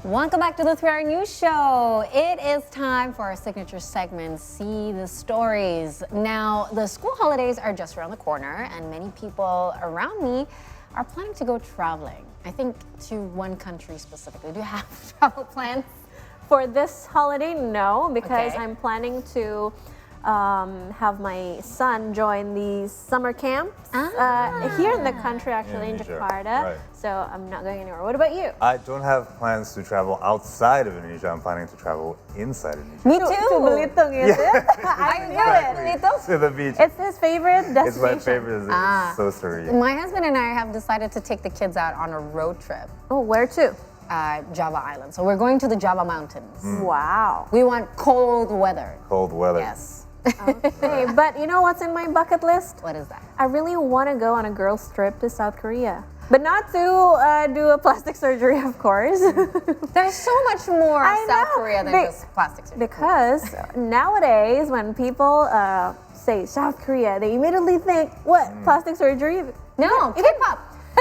Welcome back to the 3-Hour News Show. It is time for our signature segment, See the Stories. Now, the school holidays are just around the corner, and many people around me are planning to go traveling. I think to one country specifically. Do you have travel plans? For this holiday, no, because Okay. I'm planning to have my son join the summer camps here in the country, actually, in Indonesia, Jakarta. right. So I'm not going anywhere. What about you? I don't have plans to travel outside of Indonesia. I'm planning to travel inside Indonesia. Me To too. Belitung, is it? I knew it. Exactly. To the beach. It's his favorite It's destination. my favorite. It's so surreal. My husband and I have decided to take the kids out on a road trip, Oh, where to? Java Island. So we're going to the Java Mountains. Wow. We want cold weather. Cold weather. Yes. Okay, but you know what's in my bucket list? What is that? I really want to go on a girls' trip to South Korea. But not to do a plastic surgery, of course. There's so much more I South know. Korea than Be- just plastic surgery. Because nowadays, when people say South Korea, they immediately think, what, plastic surgery? No, K-pop.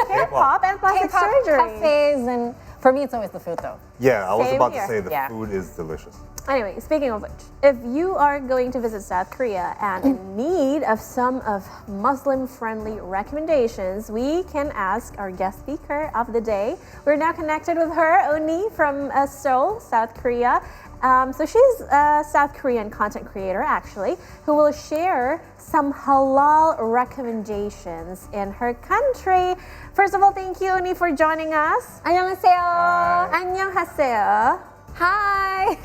K-pop and plastic K-pop surgery. cafes, and for me, it's always the food, though. Yeah, I was Same about here. to say the Yeah. food is delicious. Anyway, speaking of which, if you are going to visit South Korea and in need of some of Muslim-friendly recommendations, we can ask our guest speaker of the day. We're now connected with her, Unnie from Seoul, South Korea. So she's a South Korean content creator, actually, who will share some halal recommendations in her country. First of all, thank you, Unnie, for joining us. 안녕하세요. 안녕하세요. Hi.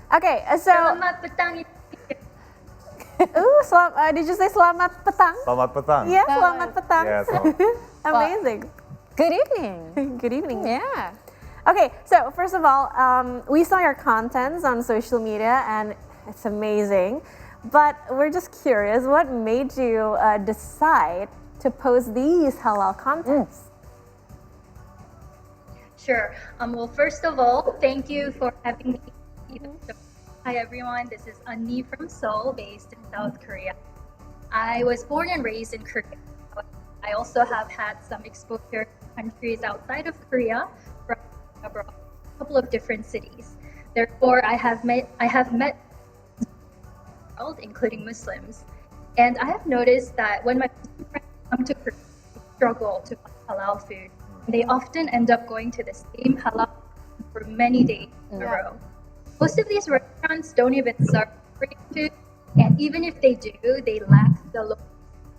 Okay, so Selamat petang. did you say selamat petang? Selamat petang. Yeah, selamat petang. Yeah, selamat. Amazing. Good evening. Good evening. Yeah. Okay, so first of all, we saw your contents on social media and it's amazing. But we're just curious, what made you decide to post these halal contents? Sure. Well, first of all, thank you for having me. Hi, everyone. This is Unnie from Seoul, based in South Korea. I was born and raised in Korea. I also have had some exposure to countries outside of Korea, from abroad, a couple of different cities. Therefore, I have met world, including Muslims, and I have noticed that when my Muslim friends come to Korea, they struggle to find halal food. They often end up going to the same halal for many days in a row. Most of these restaurants don't even serve Korean food, and even if they do, they lack the local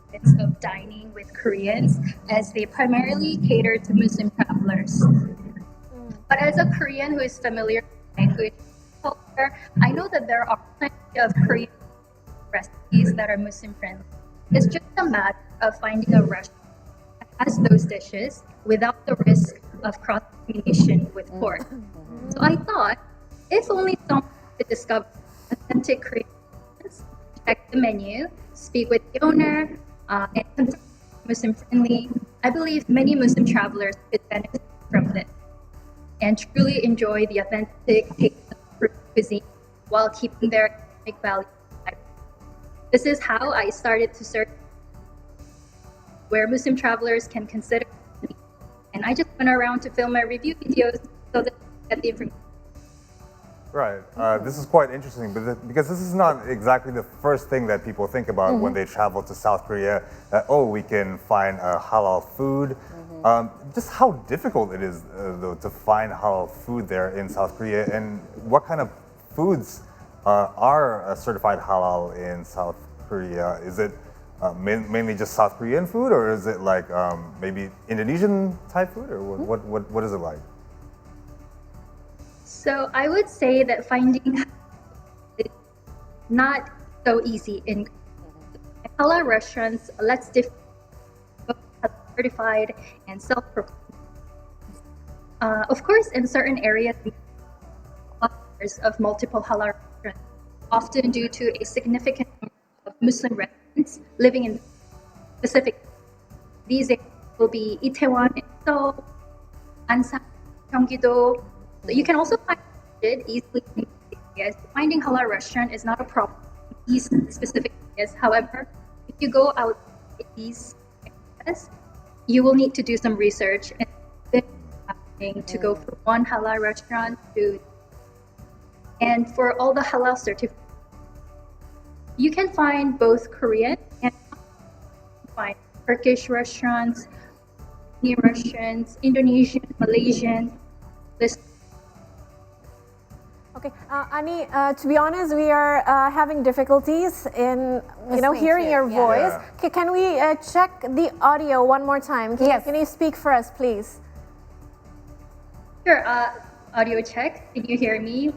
experience of dining with Koreans, as they primarily cater to Muslim travelers. But as a Korean who is familiar with language and culture, I know that there are plenty of Korean recipes that are Muslim friendly. It's just a matter of finding a restaurant that has those dishes without the risk of cross-contamination with pork. So I thought, if only someone could discover authentic Korean dishes, check the menu, speak with the owner, and confirm Muslim friendly, I believe many Muslim travelers could benefit from this and truly enjoy the authentic taste of Korean cuisine while keeping their economic value alive. This is how I started to search where Muslim travelers can consider, and I just went around to film my review videos so that I get the information. Right. This is quite interesting because this is not exactly the first thing that people think about when they travel to South Korea. We can find halal food. Just how difficult it is, though, to find halal food there in South Korea, and what kind of foods are certified halal in South Korea? Is it mainly just South Korean food, or is it like maybe Indonesian type food, or what is it like? So I would say that finding is not so easy in halal restaurants. Let's differ both certified and self-proclaimed. Of course, in certain areas of multiple halal restaurants, often due to a significant number of Muslim residents living in specific. These areas will be Itaewon and Seoul, Ansan, Gyeonggi-do. You can also find it easily in these areas. Finding halal restaurant is not a problem in these specific areas. However, if you go out in these areas, you will need to do some research and to go from one halal restaurant to, and for all the halal certificates, you can find both Korean and find Turkish restaurants, Indian restaurants, Indonesian, Malaysian. This Okay, Annie, to be honest, we are having difficulties in Listening hearing to your you, voice. yeah. Can we check the audio one more time? Yes. Can you speak for us, please? Sure, audio check. Can you hear me?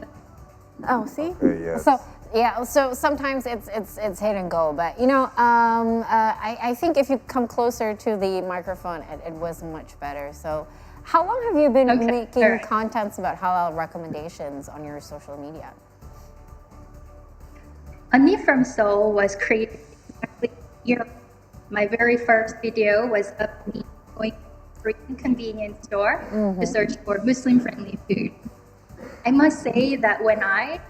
Oh, see? Okay, yes. So yeah, so sometimes it's hit and go, but I think if you come closer to the microphone, it was much better. So, how long have you been Okay, making sure. contents about halal recommendations on your social media? Unnie from Seoul was created exactly a year ago. My very first video was of me going to a Korean convenience store to search for Muslim-friendly food. I must say that when I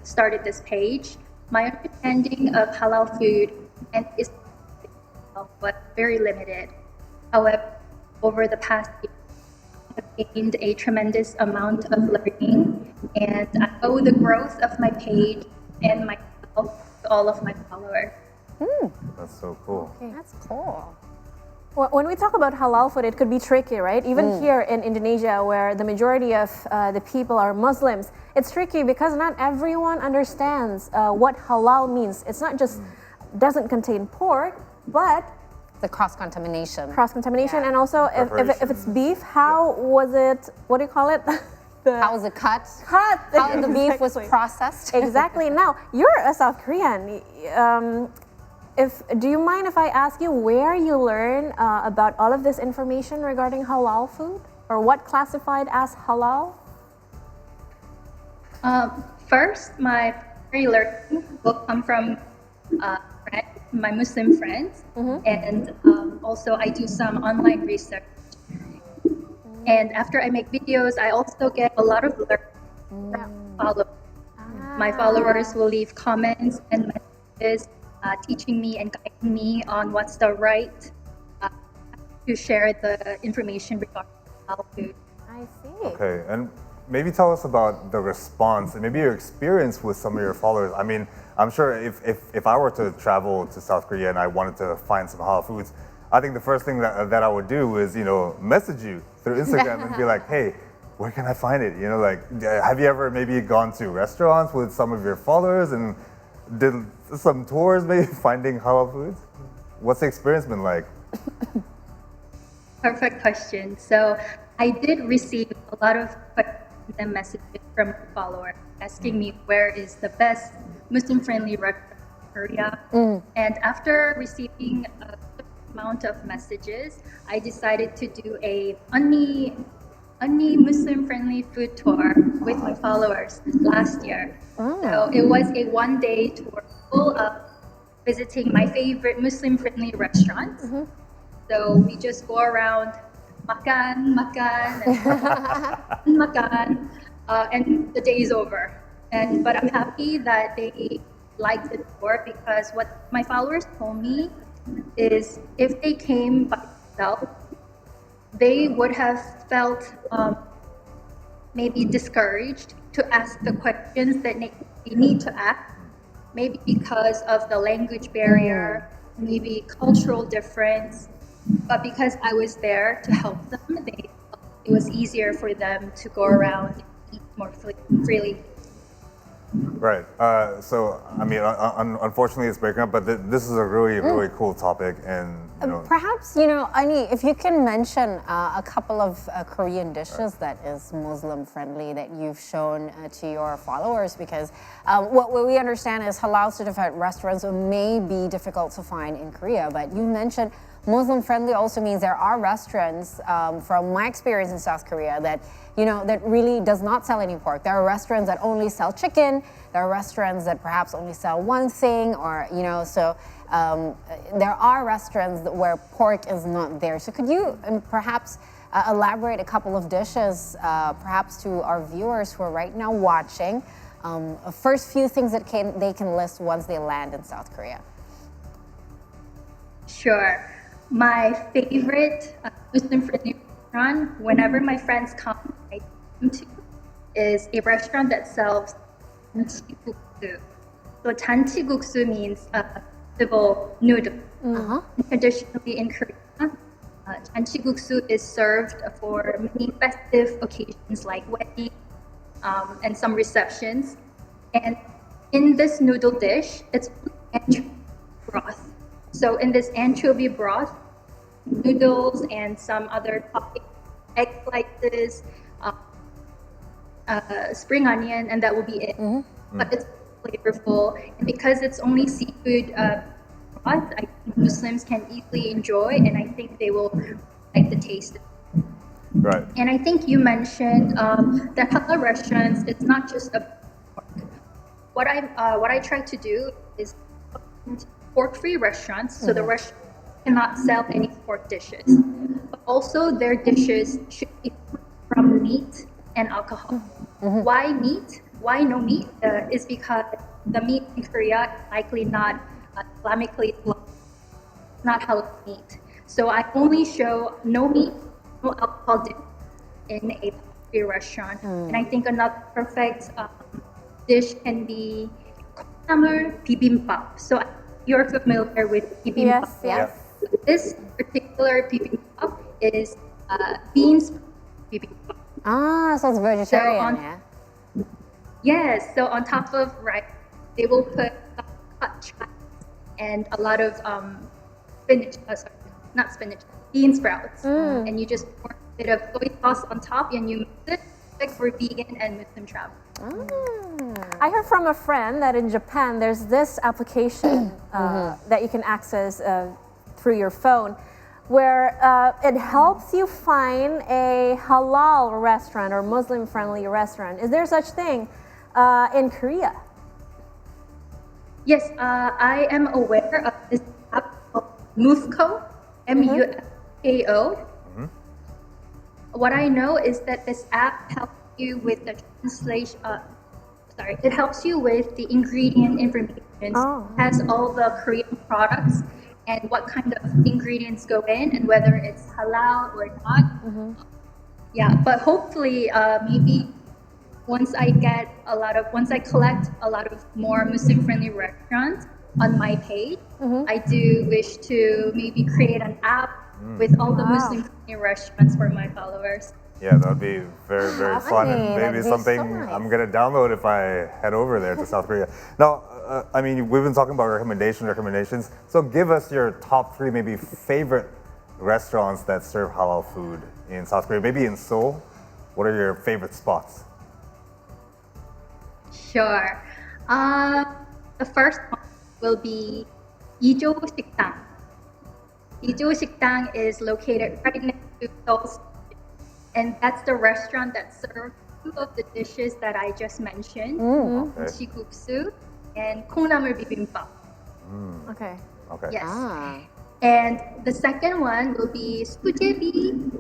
started this page, my understanding of halal food and Islam was very limited. However, over the past year, I have gained a tremendous amount of learning, and I owe the growth of my page and myself to all of my followers. That's so cool. That's cool. Well, when we talk about halal food, it could be tricky, right? Even here in Indonesia, where the majority of the people are Muslims, it's tricky because not everyone understands what halal means. It's not just doesn't contain pork, but The cross-contamination. cross-contamination, Yeah. and also if it's beef, how was it? What do you call it? How was it cut? Cut. How the beef was Exactly. processed? Exactly. Now you're a South Korean. Do you mind if I ask you where you learn about all of this information regarding halal food, or what classified as halal? First, my primary learning will come from my Muslim friends, and also I do some online research. And after I make videos, I also get a lot of learning from followers. My followers will leave comments and messages teaching me and guiding me on what's the right to share the information regarding halal food. I see. Okay, and maybe tell us about the response and maybe your experience with some of your followers. I mean, I'm sure if I were to travel to South Korea and I wanted to find some halal foods, I think the first thing that I would do is, message you through Instagram and be like, hey, where can I find it? Have you ever maybe gone to restaurants with some of your followers and did some tours maybe finding halal foods? What's the experience been like? Perfect question. So I did receive a lot of questions and messages from followers asking me where is the best Muslim-friendly restaurant in Korea. And after receiving a good amount of messages, I decided to do a Unnie Muslim-friendly food tour with my followers last year. So it was a one-day tour full of visiting my favorite Muslim-friendly restaurants. So we just go around, makan, and the day is over. But I'm happy that they liked the tour, because what my followers told me is if they came by themselves, they would have felt maybe discouraged to ask the questions that they need to ask, maybe because of the language barrier, maybe cultural difference. But because I was there to help them, it was easier for them to go around and eat more freely. Right. So, I mean, unfortunately, it's breaking up, but this is a really, really cool topic, and Perhaps, Unnie, if you can mention a couple of Korean dishes that is Muslim friendly that you've shown to your followers, because what we understand is halal certified restaurants may be difficult to find in Korea, but you mentioned Muslim friendly also means there are restaurants, from my experience in South Korea, that that really does not sell any pork. There are restaurants that only sell chicken. There are restaurants that perhaps only sell one thing, or so there are restaurants where pork is not there. So could you perhaps elaborate a couple of dishes, perhaps to our viewers who are right now watching, first few things that they can list once they land in South Korea? Sure. My favorite Muslim friendly restaurant, whenever my friends come, I take them to is a restaurant that sells janchiguksu. So janchiguksu means vegetable noodle. Traditionally in Korea, janchiguksu is served for many festive occasions like weddings and some receptions. And in this noodle dish, it's anchovy broth. So in this anchovy broth, noodles and some other toppings, egg slices, spring onion, and that will be it. But it's flavorful, and because it's only seafood broth, I think Muslims can easily enjoy, and I think they will like the taste. Right. And I think you mentioned that halal restaurants. It's not just a pork. What I try to do is pork-free restaurants, so the restaurant cannot sell any pork dishes, but also their dishes should be from meat and alcohol. Why meat? Why no meat? Is because the meat in Korea is likely not Islamically not halal meat. So I only show no meat, no alcohol dish in a pork-free restaurant. And I think another perfect dish can be 콩나물 bibimbap. So you're familiar with bibimbap. Yes. This particular bibimbap is beans bibimbap. So it's vegetarian, on- yeah? Yes, so on top of rice, they will put cut chives and a lot of spinach, not spinach, bean sprouts. And you just pour a bit of soy sauce on top and you mix it like for vegan and Muslim travel. I heard from a friend that in Japan there's this application that you can access through your phone where it helps you find a halal restaurant or Muslim-friendly restaurant. Is there such thing in Korea? Yes, I am aware of this app called Mufko, M-U-F-K-O. What I know is that this app helps you with the translation. It helps you with the ingredient information. It has all the Korean products and what kind of ingredients go in and whether it's halal or not. Yeah, but hopefully, maybe once I collect a lot of more Muslim-friendly restaurants on my page, I do wish to maybe create an app with all the Muslim-friendly restaurants for my followers. Yeah, that would be very, very fun, and Funny, maybe that'd be something so nice. I'm gonna download if I head over there to South Korea. Now, I mean, we've been talking about recommendations. So give us your top 3 maybe favorite restaurants that serve halal food in South Korea. Maybe in Seoul. What are your favorite spots? Sure. The first one will be Ijo Sikdang. Ijo Sikdang is located right next to Seoul's, and that's the restaurant that serves 2 of the dishes that I just mentioned, janchiguksu and 콩나물 bibimbap. Okay. Okay. Yes. And the second one will be sujebi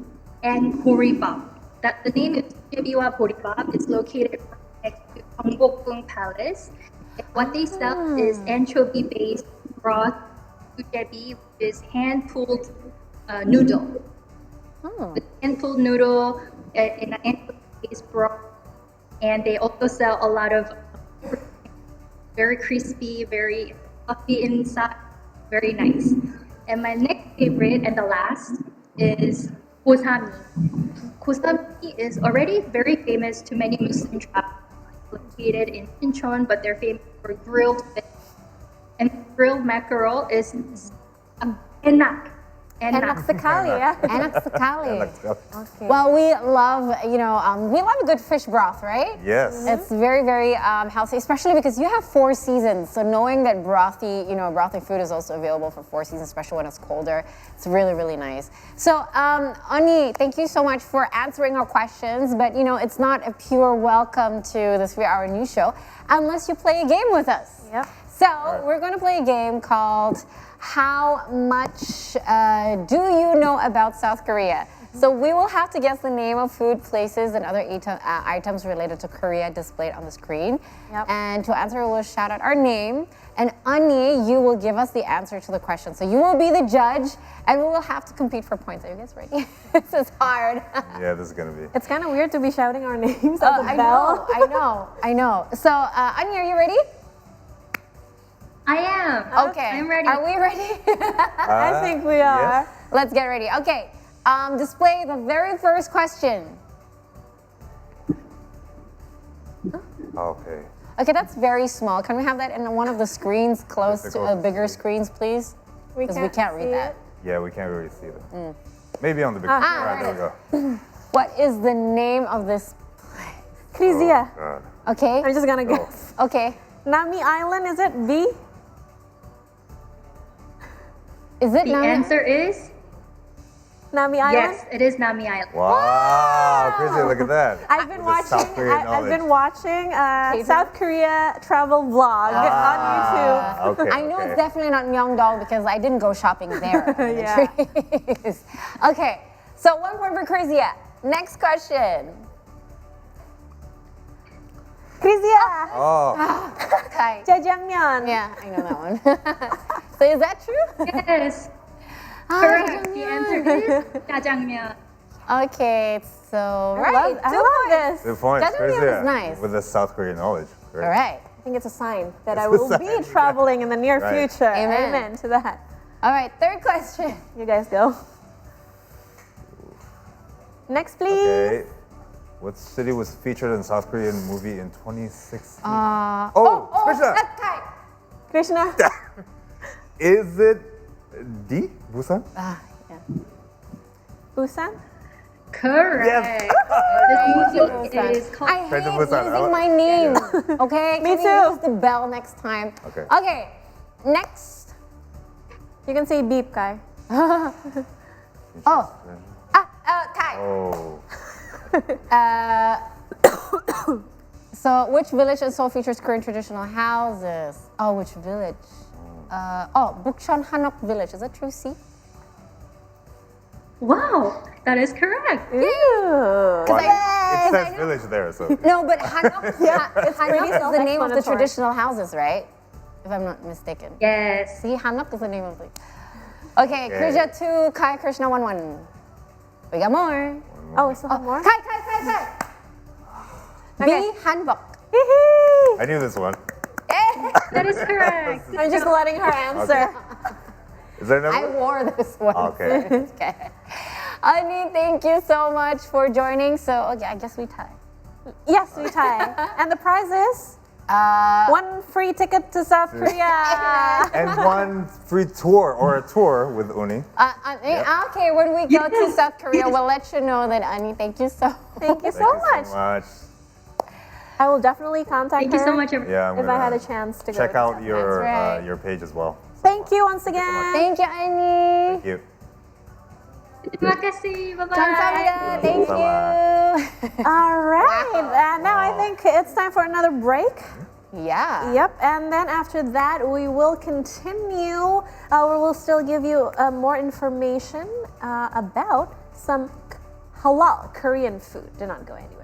and boribap. That the name is sujebi와 boribap. It's located next to Gyeongbokgung Palace. And what they sell is anchovy-based broth sujebi, which is hand-pulled noodle. The hand-pulled noodle in an anchovy-based broth. And they also sell a lot of very crispy, very fluffy inside, very nice. And my next favorite and the last is Gosami. Gosami is already very famous to many Muslim travelers, located in Incheon, but they're famous for grilled fish. And grilled mackerel is enak. Enak sekali ya. Enak sekali. Okay. Well, we love, we love a good fish broth, right? Yes. It's very, very healthy, especially because you have 4 seasons. So knowing that brothy food is also available for 4 seasons, especially when it's colder, it's really, really nice. So, Unnie, thank you so much for answering our questions. But, it's not a pure welcome to the 3-hour news show unless you play a game with us. Yep. So we're going to play a game called How Much Do You Know About South Korea? So we will have to guess the name of food, places, and other items related to Korea displayed on the screen. Yep. And to answer, we'll shout out our name. And Unnie, you will give us the answer to the question. So you will be the judge, and we will have to compete for points. Are you guys ready? This is hard. Yeah, this is gonna be. It's kind of weird to be shouting our names at the I bell. I know. So Unnie, are you ready? I am. Okay. I'm ready. Are we ready? I think we are. Yes. Let's get ready. Okay. Display the very first question. Okay. Okay, that's very small. Can we have that in one of the screens close to bigger screens, please? Because we can't read see that. it. Yeah, we can't really see them. Maybe on the big. Alright, there we go. What is the name of this? Krisia. God. Okay. I'm just gonna Go. guess. Okay. Nami Island, is it B? Is it The Nami? answer is Nami Island? yes, it is Nami Island. Wow, crazy! Look at that. I've been With the South watching. Korean I've been knowledge. watching South Korea travel vlog on YouTube. Okay. I know okay. it's definitely not Myeongdong because I didn't go shopping there. Yeah. Trees. Okay, so 1 point for Krizia. Next question. Krisia. Oh, Kai. Jajangmyeon. Yeah, I know that one. So is that true? Yes. Ah, Correct. The jajangmyeon. answer is jajangmyeon. Okay, so I right. love, I 2 love points. this. good point. Jajangmyeon Crazy. is nice. With the South Korean knowledge. Great. All right. I think it's a sign that It's I a will sign, be yeah. traveling in the near Right. future. Amen. Amen to that. All right, third question. You guys go. Next, please. Okay. What city was featured in South Korean movie in 2016? Oh, Krishna! that's Kai. Krishna. Is it D? Busan? Ah, yeah. Busan. Correct. Yes. This movie Busan. is called. I Friend hate of Busan. using my name. Okay? Me Can we too. use the bell next time? Okay. Okay. Next. You can say beep, Kai. Oh. Kai. Oh. So, which village in Seoul features Korean traditional houses? Oh, which village? Bukchon Hanok Village. Is that true? See? Wow, that is correct. Ooh. Why? Yes, It says I know. village there, so. No, but Hanok, Hanok is the name of the self-explanatory. traditional houses, right? If I'm not mistaken. Yes. See, Hanok is the name of the. Okay, Krishna 2, Kai Krishna 1-1. We got more. Oh, we still have more? Kai. Okay. B, Hanbok. I knew this one. That is correct. I'm just letting her answer. Is there I another one? wore this one. Okay. Okay. Unnie, thank you so much for joining. So, okay, I guess we tie. Yes, we tie. And the prize is one free ticket to South Korea. And one free tour or a tour with Unnie. Okay, when we go to South Korea, we'll let you know that, Unnie. Thank you so Thank you Thank so you much. so much. I will definitely contact Thank her you so much, everyone. Yeah, I'm if I gonna had a chance to go. check to out South your That's right. your page as well. Thank you once again. Thank you, Unnie. Thank you. Terima kasih. Bye-bye. 감사합니다. Thank you. All right. Now I think it's time for another break. Yeah. Yep. And then after that, we will continue. We will still give you more information about some halal Korean food. Do not go anywhere.